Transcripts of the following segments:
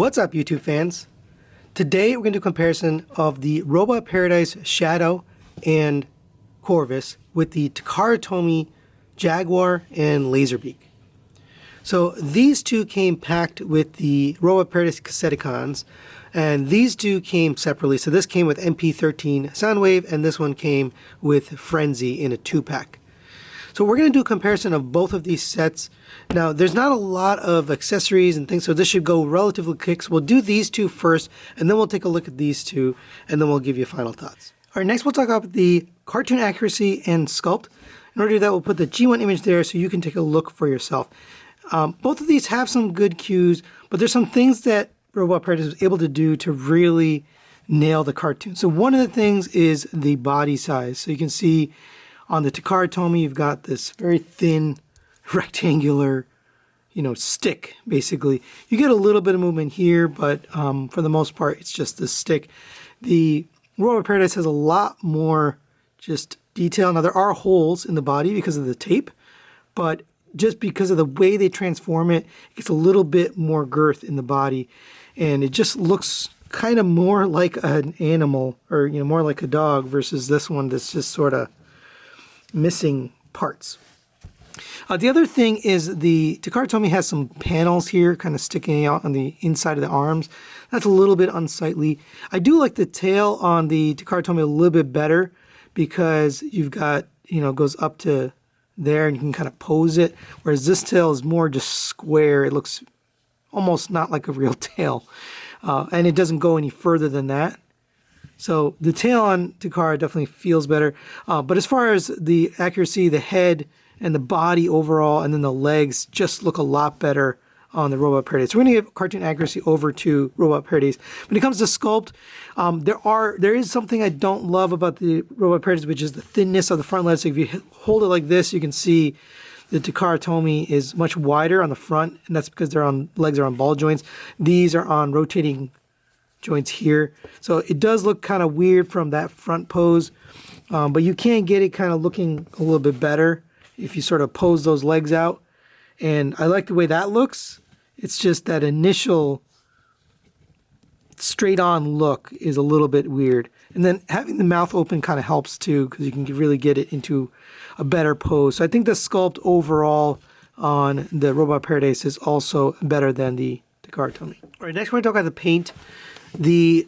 What's up, YouTube fans? Today we're going to do a comparison of the Robot Paradise Shadow and Corvus with the Takara Tomy Jaguar and Laserbeak. So these two came packed with the Robot Paradise Casseticons, and these two came separately. So this came with MP13 Soundwave, and this one came with Frenzy in a 2-pack. So we're going to do a comparison of both of these sets. Now, there's not a lot of accessories and things, so this should go relatively quick. So we'll do these two first, and then we'll take a look at these two, and then we'll give you final thoughts. All right, next we'll talk about the cartoon accuracy and sculpt. In order to do that, we'll put the G1 image there so you can take a look for yourself. Both of these have some good cues, but there's some things that Robot Paradise was able to do to really nail the cartoon. So one of the things is the body size. So you can see on the Takara Tomy, you've got this very thin, rectangular, stick, basically. You get a little bit of movement here, but for the most part, it's just this stick. The Robot Paradise has a lot more just detail. Now, there are holes in the body because of the tape, but just because of the way they transform it, it gets a little bit more girth in the body, and it just looks kind of more like an animal, or more like a dog, versus this one that's just sort of missing parts. The other thing is the Takara Tomy has some panels here kind of sticking out on the inside of the arms. That's a little bit unsightly. I do like the tail on the Takara Tomy a little bit better because you've got, it goes up to there and you can kind of pose it, whereas this tail is more just square. It looks almost not like a real tail, and it doesn't go any further than that. So the tail on Takara definitely feels better. But as far as the accuracy, the head and the body overall, and then the legs just look a lot better on the Robot Paradise. So we're going to give cartoon accuracy over to Robot Paradise. When it comes to sculpt, there is something I don't love about the Robot Paradise, which is the thinness of the front legs. So if you hold it like this, you can see the Takara Tomy is much wider on the front, and that's because legs are on ball joints. These are on rotating joints here. So it does look kind of weird from that front pose, but you can get it kind of looking a little bit better if you sort of pose those legs out. And I like the way that looks. It's just that initial straight on look is a little bit weird. And then having the mouth open kind of helps too, because you can really get it into a better pose. So I think the sculpt overall on the Robot Paradise is also better than the Takara Tomy. All right, next we're going to talk about the paint. The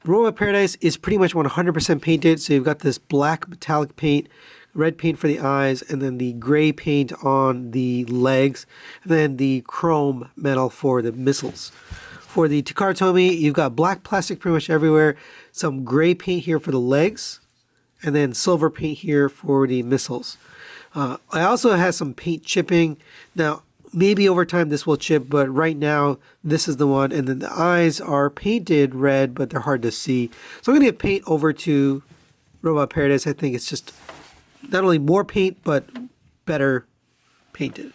Robot Paradise is pretty much 100% painted. So you've got this black metallic paint, red paint for the eyes, and then the gray paint on the legs, and then the chrome metal for the missiles. For the Takara Tomy, you've got black plastic pretty much everywhere, some gray paint here for the legs, and then silver paint here for the missiles. I also have some paint chipping. Now, maybe over time this will chip, but right now this is the one. And then the eyes are painted red, but they're hard to see. So I'm going to get paint over to Robot Paradise. I think it's just not only more paint, but better painted.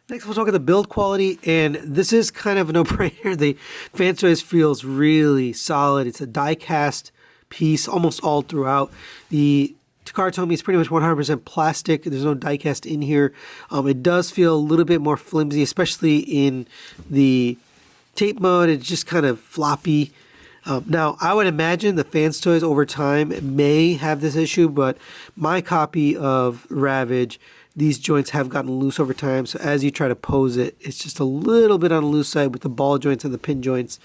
Next, we'll talk about the build quality, and this is kind of a no-brainer. The FansToys feels really solid. It's a die-cast piece almost all throughout. The Takara Tomy is pretty much 100% plastic. There's no die-cast in here. It does feel a little bit more flimsy, especially in the tape mode. It's just kind of floppy. Now, I would imagine the FansToys over time may have this issue, but my copy of Ravage, these joints have gotten loose over time. So as you try to pose it, it's just a little bit on the loose side with the ball joints and the pin joints.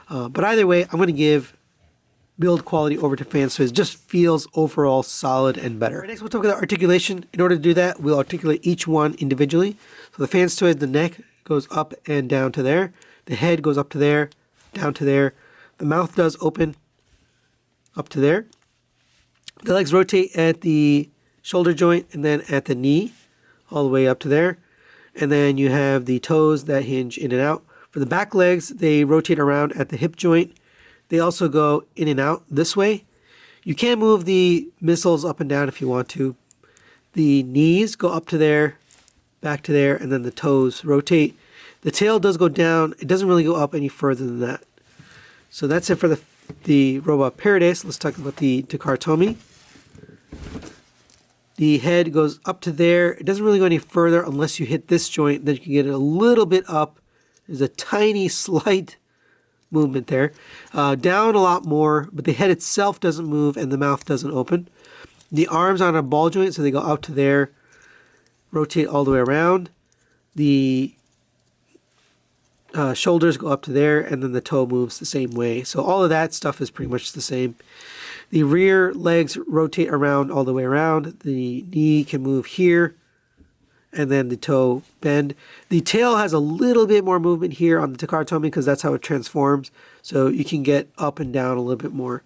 But either way, I'm going to give build quality over to FansToys. It just feels overall solid and better. Right, next, we'll talk about articulation. In order to do that, we'll articulate each one individually. So the FansToys, the neck goes up and down to there. The head goes up to there, down to there. The mouth does open up to there. The legs rotate at the shoulder joint and then at the knee, all the way up to there. And then you have the toes that hinge in and out. For the back legs, they rotate around at the hip joint. They also go in and out this way. You can move the missiles up and down if you want to. The knees go up to there, back to there, and then the toes rotate. The tail does go down. It doesn't really go up any further than that. So that's it for the Robot Paradise. Let's talk about the Takara Tomy. The head goes up to there. It doesn't really go any further unless you hit this joint. Then you can get it a little bit up There's a tiny slight movement there. Down a lot more, but the head itself doesn't move and the mouth doesn't open. The arms on a ball joint, so they go out to there, rotate all the way around. The shoulders go up to there, and then the toe moves the same way. So all of that stuff is pretty much the same. The rear legs rotate around all the way around. The knee can move here, and then the toe bend. The tail has a little bit more movement here on the Takara Tomy because that's how it transforms. So you can get up and down a little bit more.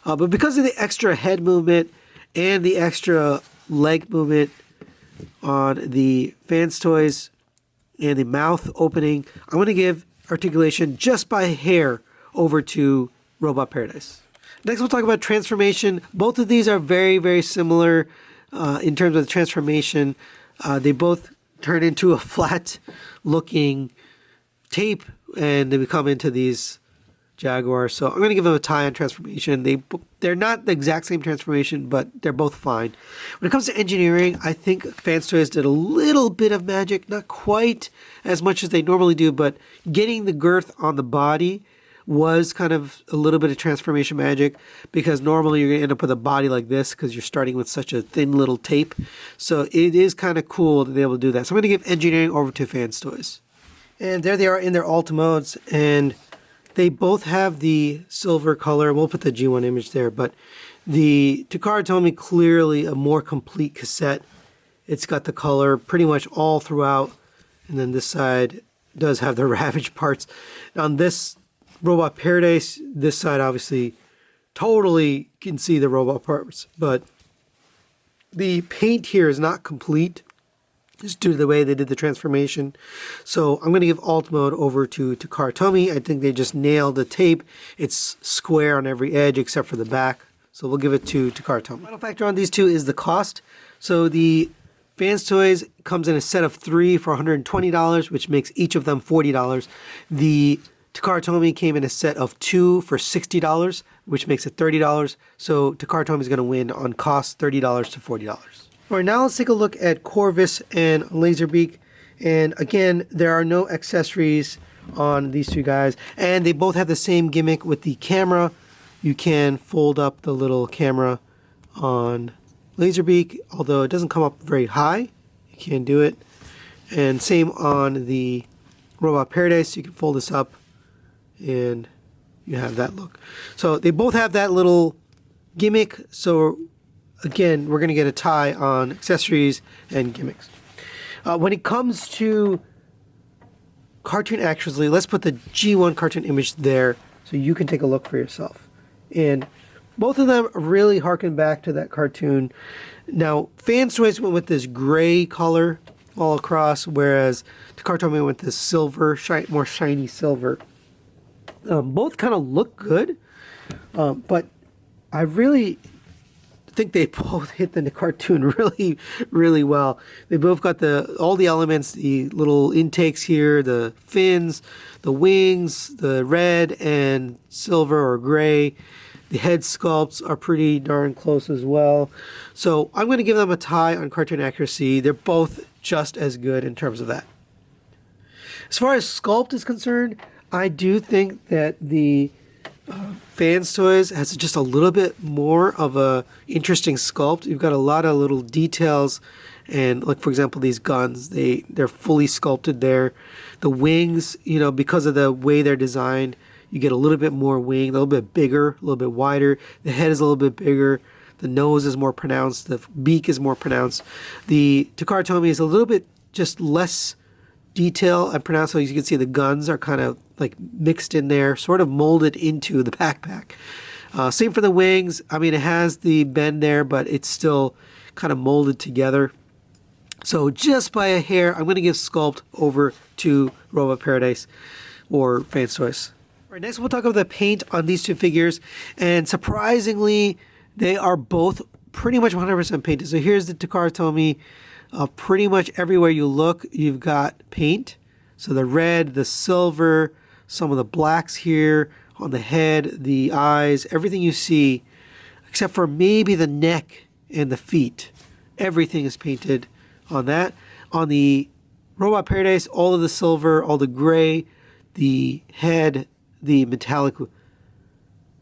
But because of the extra head movement and the extra leg movement on the FansToys and the mouth opening, I'm going to give articulation just by hair over to Robot Paradise. Next, we'll talk about transformation. Both of these are very, very similar in terms of the transformation. They both turn into a flat-looking tape, and they become into these Jaguars. So I'm going to give them a tie on transformation. They're not the exact same transformation, but they're both fine. When it comes to engineering, I think FansToys did a little bit of magic, not quite as much as they normally do, but getting the girth on the body was kind of a little bit of transformation magic, because normally you're going to end up with a body like this because you're starting with such a thin little tape. So it is kind of cool to be able to do that. So I'm going to give engineering over to FansToys. And there they are in their alt modes, and they both have the silver color. We'll put the G1 image there, but the Takara Tomy, clearly a more complete cassette. It's got the color pretty much all throughout, and then this side does have the Ravage parts. On this Robot Paradise, this side obviously totally can see the robot parts, but the paint here is not complete just due to the way they did the transformation. So I'm going to give alt mode over to Takara Tomy. I think they just nailed the tape. It's square on every edge except for the back. So we'll give it to Takara Tomy. Final factor on these two is the cost. So the FansToys comes in a set of 3 for $120, which makes each of them $40. The Takara Tomy came in a set of 2 for $60, which makes it $30. So Takara Tomy is going to win on cost, $30 to $40. All right, now let's take a look at Corvus and Laserbeak. And again, there are no accessories on these two guys. And they both have the same gimmick with the camera. You can fold up the little camera on Laserbeak, although it doesn't come up very high. You can do it. And same on the Robot Paradise. You can fold this up and you have that look. So they both have that little gimmick. So again, we're going to get a tie on accessories and gimmicks. When it comes to cartoon accuracy, let's put the G1 cartoon image there so you can take a look for yourself. And both of them really harken back to that cartoon. Now, FansToys went with this gray color all across, whereas Takara Tomy went with this silver, more shiny silver. Both kind of look good, but I really think they both hit the cartoon really, really well. They both got all the elements, the little intakes here, the fins, the wings, the red and silver or gray. The head sculpts are pretty darn close as well. So I'm going to give them a tie on cartoon accuracy. They're both just as good in terms of that. As far as sculpt is concerned, I do think that the FansToys has just a little bit more of a interesting sculpt. You've got a lot of little details, and like for example these guns, they're fully sculpted there. The wings, because of the way they're designed, you get a little bit more wing, a little bit bigger, a little bit wider. The head is a little bit bigger. The nose is more pronounced. The beak is more pronounced. The Takara Tomy is a little bit just less detail and pronounced. So as you can see, the guns are kind of like mixed in there, sort of molded into the backpack. Same for the wings. I mean, it has the bend there, but it's still kind of molded together. So just by a hair, I'm going to give sculpt over to Robot Paradise or FansToys. All right, next we'll talk about the paint on these two figures, and surprisingly, they are both pretty much 100% painted. So here's the Takara Tomy. Pretty much everywhere you look, you've got paint. So the red, the silver, some of the blacks here on the head, the eyes, everything you see, except for maybe the neck and the feet. Everything is painted on that. On the Robot Paradise, all of the silver, all the gray, the head, the metallic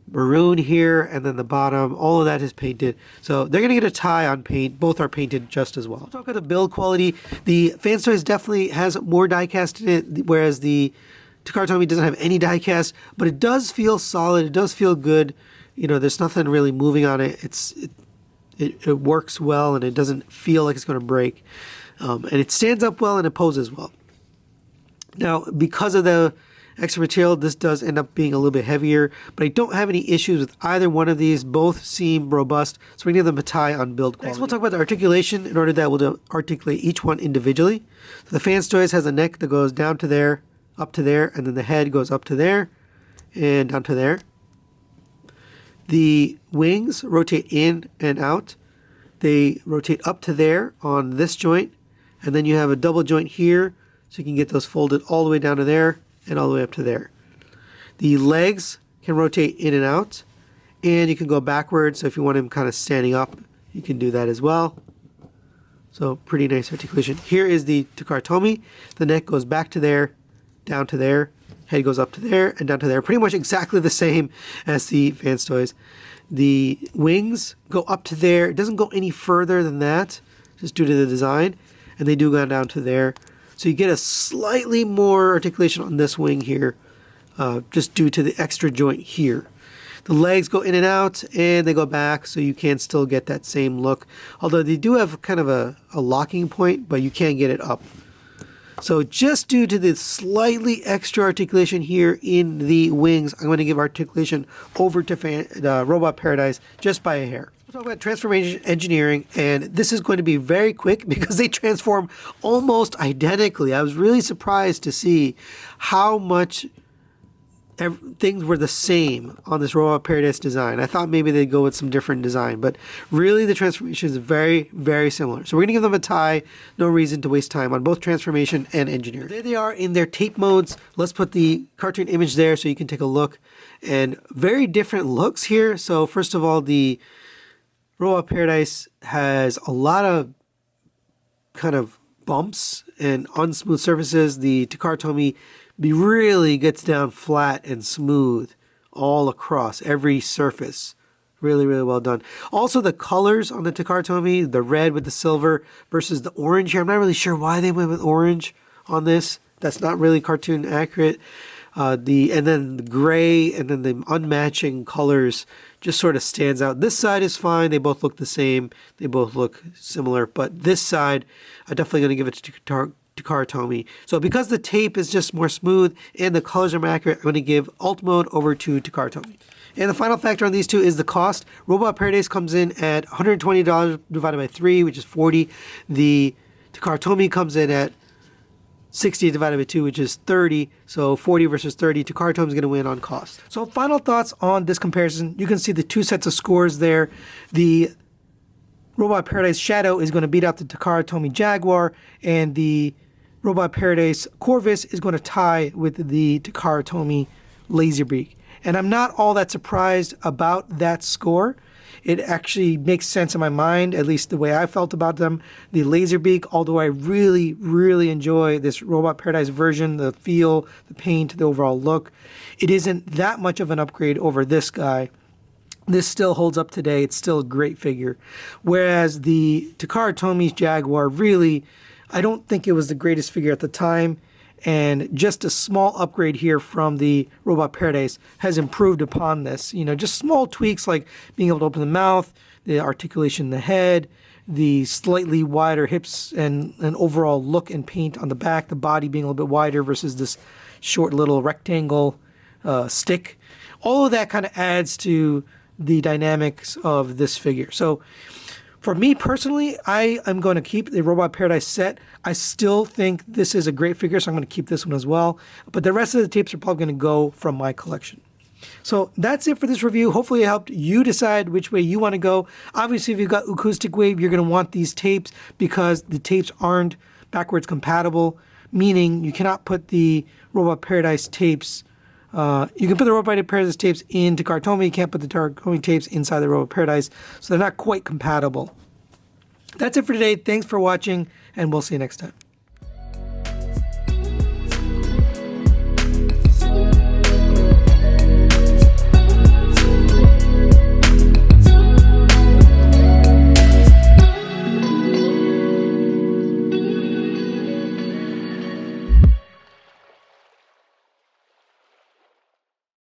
maroon here, and then the bottom, all of that is painted. So they're going to get a tie on paint. Both are painted just as well. We'll talk about the build quality. The FansToys definitely has more die cast in it, whereas the Takara Tomy doesn't have any die cast, but it does feel solid. It does feel good. You know, there's nothing really moving on it. It works well, and it doesn't feel like it's going to break. And it stands up well, and it poses well. Now, because of the extra material, this does end up being a little bit heavier, but I don't have any issues with either one of these. Both seem robust, so we can give them a tie on build quality. Next, we'll talk about the articulation. In order that we'll articulate each one individually. So the FansToys has a neck that goes down to there, up to there, and then the head goes up to there and down to there. The wings rotate in and out. They rotate up to there on this joint, and then you have a double joint here, so you can get those folded all the way down to there and all the way up to there. The legs can rotate in and out, and you can go backwards. So if you want him kind of standing up, you can do that as well. So pretty nice articulation. Here is the Takara Tomy. The neck goes back to there, down to there, head goes up to there and down to there. Pretty much exactly the same as the FansToys. The wings go up to there. It doesn't go any further than that, just due to the design, and they do go down to there. So you get a slightly more articulation on this wing here, just due to the extra joint here. The legs go in and out, and they go back, so you can still get that same look. Although they do have kind of a locking point, but you can't get it up. So just due to the slightly extra articulation here in the wings, I'm going to give articulation over to Robot Paradise just by a hair. We'll talk about transformation engineering, and this is going to be very quick because they transform almost identically. I was really surprised to see how much things were the same on this Robot Paradise design. I thought maybe they'd go with some different design, but really the transformation is very, very similar. So we're going to give them a tie. No reason to waste time on both transformation and engineering. There they are in their tape modes. Let's put the cartoon image there so you can take a look. And very different looks here. So first of all, the Robot Paradise has a lot of kind of bumps and unsmooth surfaces. The Takara Tomy really gets down flat and smooth all across every surface. Really, really well done. Also, the colors on the Takara Tomy, the red with the silver versus the orange here. I'm not really sure why they went with orange on this. That's not really cartoon accurate. And then the gray and then the unmatching colors just sort of stands out. This side is fine. They both look the same. They both look similar. But this side, I'm definitely going to give it to Takara Tomy. So because the tape is just more smooth and the colors are more accurate, I'm going to give Alt Mode over to Takara Tomy. And the final factor on these two is the cost. Robot Paradise comes in at $120 divided by 3, which is $40. The Takara Tomy comes in at 60 divided by 2, which is 30. So 40 versus 30. Takara Tomy is going to win on cost. So final thoughts on this comparison. You can see the two sets of scores there. The Robot Paradise Shadow is going to beat out the Takara Tomy Jaguar, and the Robot Paradise Corvus is going to tie with the Takara Tomy Laserbeak. And I'm not all that surprised about that score. It actually makes sense in my mind, at least the way I felt about them. The Laserbeak, although I really, really enjoy this Robot Paradise version, the feel, the paint, the overall look, it isn't that much of an upgrade over this guy. This still holds up today. It's still a great figure. Whereas the Takara Tomy's Jaguar, really, I don't think it was the greatest figure at the time. And just a small upgrade here from the Robot Paradise has improved upon this. You know, just small tweaks like being able to open the mouth, the articulation in the head, the slightly wider hips, and an overall look and paint on the back, the body being a little bit wider versus this short little rectangle stick. All of that kind of adds to the dynamics of this figure. So for me personally, I am going to keep the Robot Paradise set. I still think this is a great figure, so I'm going to keep this one as well. But the rest of the tapes are probably going to go from my collection. So that's it for this review. Hopefully it helped you decide which way you want to go. Obviously, if you've got Acoustic Wave, you're going to want these tapes because the tapes aren't backwards compatible, meaning you cannot put the Robot Paradise tapes. You can put the Robot Paradise tapes into Takara Tomy. You can't put the Takara Tomy tapes inside the Robot Paradise, so they're not quite compatible. That's it for today. Thanks for watching, and we'll see you next time.